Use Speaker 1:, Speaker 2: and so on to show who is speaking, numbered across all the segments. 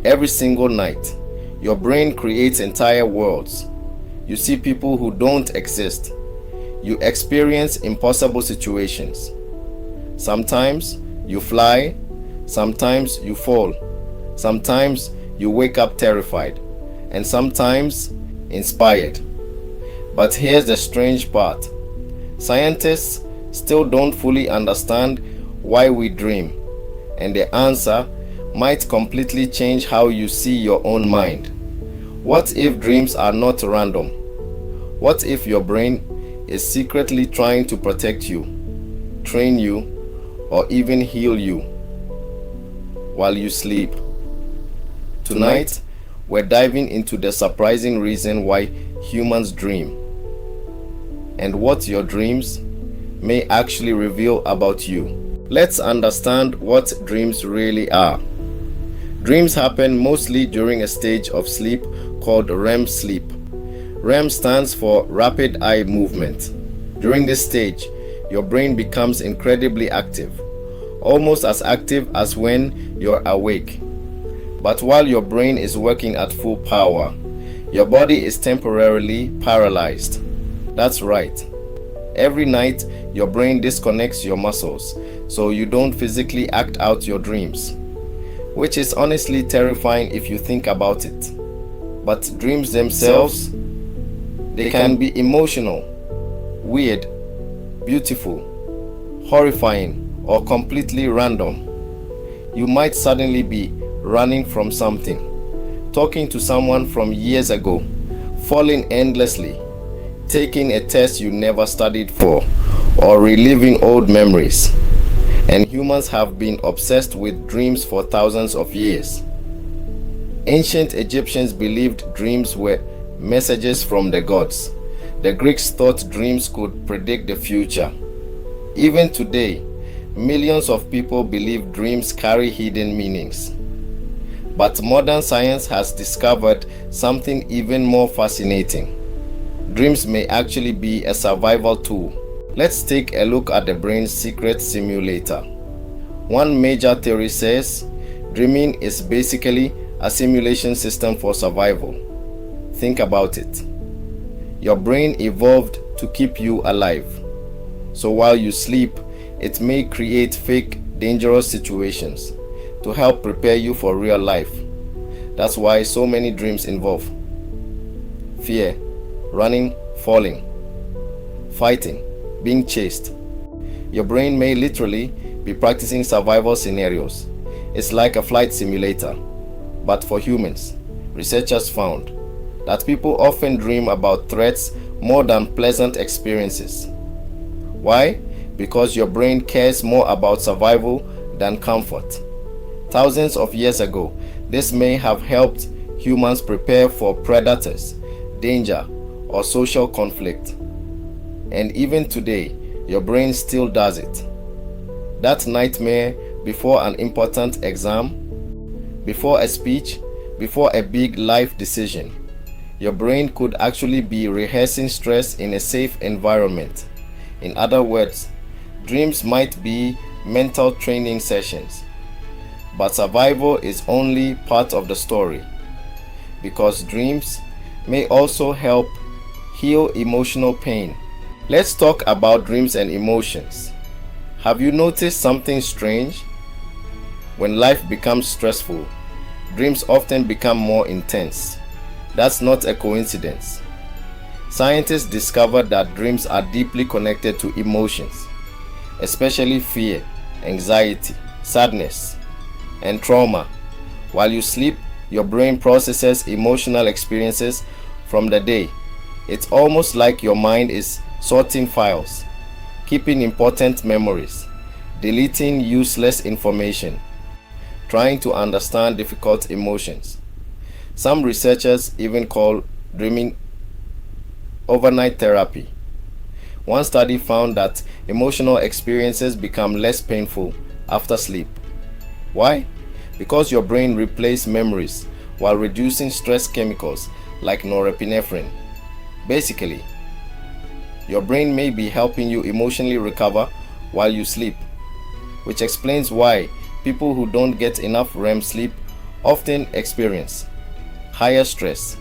Speaker 1: every single night, your brain creates entire worlds. You see people who don't exist. You experience impossible situations. Sometimes you fly, sometimes you fall, sometimes you wake up terrified, and sometimes inspired. But here's the strange part. Scientists still don't fully understand why we dream, and the answer might completely change how you see your own mind. What if dreams are not random? What if your brain is secretly trying to protect you, train you, or even heal you while you sleep? Tonight, we're diving into the surprising reason why humans dream and what your dreams may actually reveal about you. Let's understand what dreams really are. Dreams happen mostly during a stage of sleep called REM sleep. REM stands for rapid eye movement. During this stage, your brain becomes incredibly active, almost as active as when you're awake. But while your brain is working at full power, your body is temporarily paralyzed. That's right. Every night, your brain disconnects your muscles, so you don't physically act out your dreams, which is honestly terrifying if you think about it. But dreams themselves, they can be emotional, weird, beautiful, horrifying, or completely random. You might suddenly be running from something, talking to someone from years ago, falling endlessly, taking a test you never studied for, or reliving old memories. And humans have been obsessed with dreams for thousands of years. Ancient Egyptians believed dreams were messages from the gods. The Greeks thought dreams could predict the future. Even today, millions of people believe dreams carry hidden meanings. But modern science has discovered something even more fascinating. Dreams may actually be a survival tool. Let's take a look at the brain's secret simulator. One major theory says dreaming is basically a simulation system for survival. Think about it. Your brain evolved to keep you alive. So while you sleep, it may create fake, dangerous situations to help prepare you for real life. That's why so many dreams involve fear, running, falling, fighting, being chased. Your brain may literally be practicing survival scenarios. It's like a flight simulator. But for humans, researchers found that people often dream about threats more than pleasant experiences. Why? Because your brain cares more about survival than comfort. Thousands of years ago, this may have helped humans prepare for predators, danger, or social conflict. And even today, your brain still does it. That nightmare before an important exam, before a speech, before a big life decision. Your brain could actually be rehearsing stress in a safe environment. In other words, dreams might be mental training sessions. But survival is only part of the story, because dreams may also help heal emotional pain. Let's talk about dreams and emotions. Have you noticed something strange? When life becomes stressful, dreams often become more intense. That's not a coincidence. Scientists discovered that dreams are deeply connected to emotions, especially fear, anxiety, sadness, and trauma. While you sleep, your brain processes emotional experiences from the day. It's almost like your mind is sorting files, keeping important memories, deleting useless information, trying to understand difficult emotions. Some researchers even call dreaming overnight therapy. One study found that emotional experiences become less painful after sleep. Why? Because your brain replays memories while reducing stress chemicals like norepinephrine. Basically, your brain may be helping you emotionally recover while you sleep, which explains why people who don't get enough REM sleep often experience higher stress,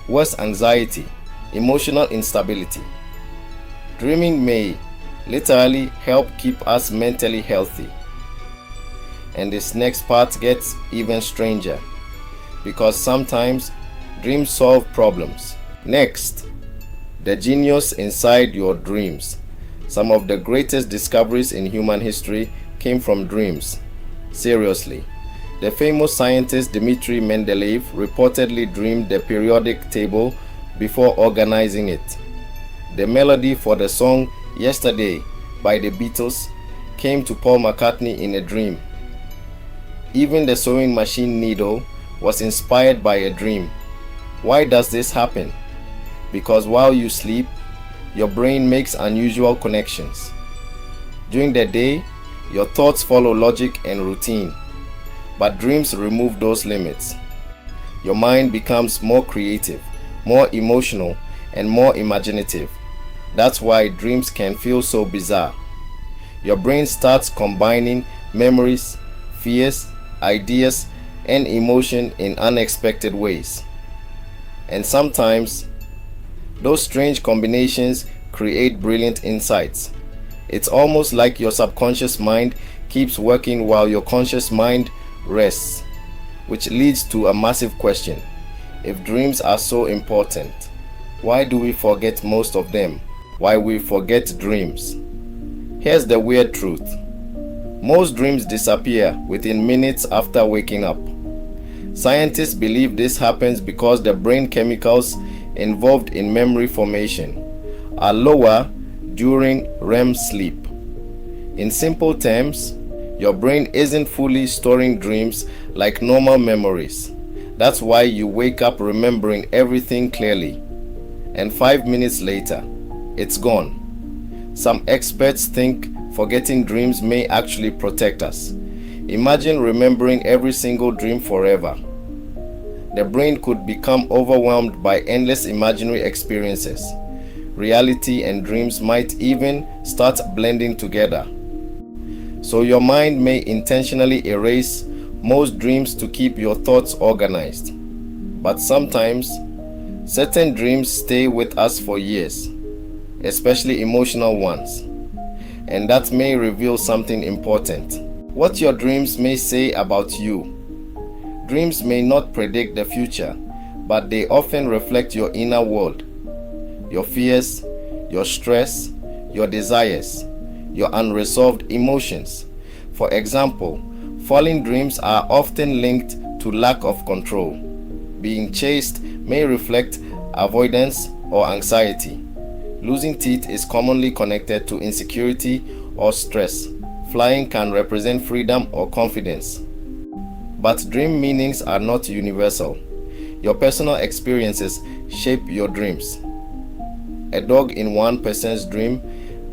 Speaker 1: worse anxiety, emotional instability. Dreaming may literally help keep us mentally healthy. And this next part gets even stranger, because sometimes dreams solve problems. Next, the genius inside your dreams. Some of the greatest discoveries in human history came from dreams. Seriously. The famous scientist Dmitri Mendeleev reportedly dreamed the periodic table before organizing it. The melody for the song Yesterday by the Beatles came to Paul McCartney in a dream. Even the sewing machine needle was inspired by a dream. Why does this happen? Because while you sleep, your brain makes unusual connections. During the day, your thoughts follow logic and routine, but dreams remove those limits. Your mind becomes more creative, more emotional, and more imaginative. That's why dreams can feel so bizarre. Your brain starts combining memories, fears, ideas, and emotion in unexpected ways. And sometimes, those strange combinations create brilliant insights. It's almost like your subconscious mind keeps working while your conscious mind rests, which leads to a massive question. If dreams are so important, why do we forget most of them? Why we forget dreams? Here's the weird truth. Most dreams disappear within minutes after waking up. Scientists believe this happens because the brain chemicals involved in memory formation are lower during REM sleep. In simple terms, your brain isn't fully storing dreams like normal memories. That's why you wake up remembering everything clearly, and 5 minutes later, it's gone. Some experts think forgetting dreams may actually protect us. Imagine remembering every single dream forever. The brain could become overwhelmed by endless imaginary experiences. Reality and dreams might even start blending together. So your mind may intentionally erase most dreams to keep your thoughts organized. But sometimes, certain dreams stay with us for years, especially emotional ones. And that may reveal something important. What your dreams may say about you. Dreams may not predict the future, but they often reflect your inner world. Your fears, your stress, your desires, your unresolved emotions. For example, falling dreams are often linked to lack of control. Being chased may reflect avoidance or anxiety. Losing teeth is commonly connected to insecurity or stress. Flying can represent freedom or confidence. But dream meanings are not universal. Your personal experiences shape your dreams. A dog in one person's dream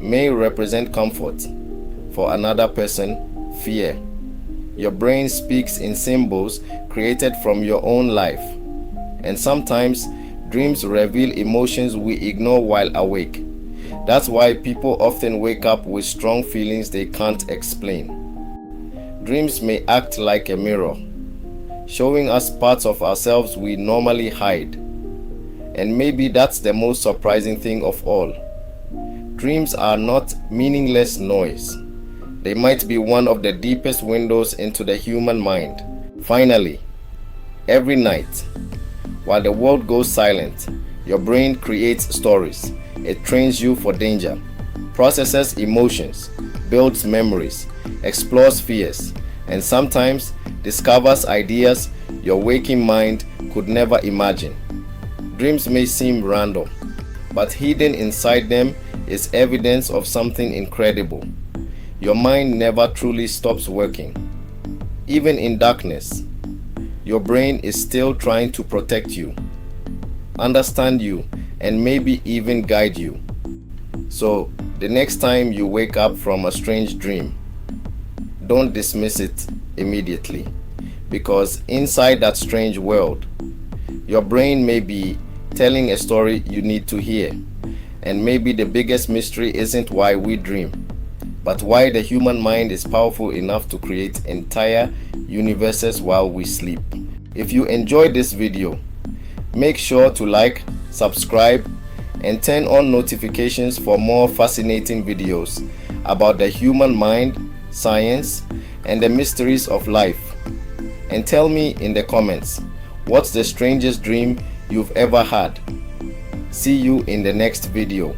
Speaker 1: may represent comfort. For another person, fear. Your brain speaks in symbols created from your own life. And sometimes, dreams reveal emotions we ignore while awake. That's why people often wake up with strong feelings they can't explain. Dreams may act like a mirror, showing us parts of ourselves we normally hide. And maybe that's the most surprising thing of all. Dreams are not meaningless noise. They might be one of the deepest windows into the human mind. Finally, every night, while the world goes silent, your brain creates stories. It trains you for danger, processes emotions, builds memories, explores fears, and sometimes discovers ideas your waking mind could never imagine. Dreams may seem random, but hidden inside them is evidence of something incredible. Your mind never truly stops working. Even in darkness, your brain is still trying to protect you, understand you, and maybe even guide you. So, the next time you wake up from a strange dream, don't dismiss it immediately, because inside that strange world, your brain may be telling a story you need to hear. And maybe the biggest mystery isn't why we dream, but why the human mind is powerful enough to create entire universes while we sleep. If you enjoyed this video, make sure to like, subscribe, and turn on notifications for more fascinating videos about the human mind, science, and the mysteries of life. And tell me in the comments, what's the strangest dream you've ever had? See you in the next video.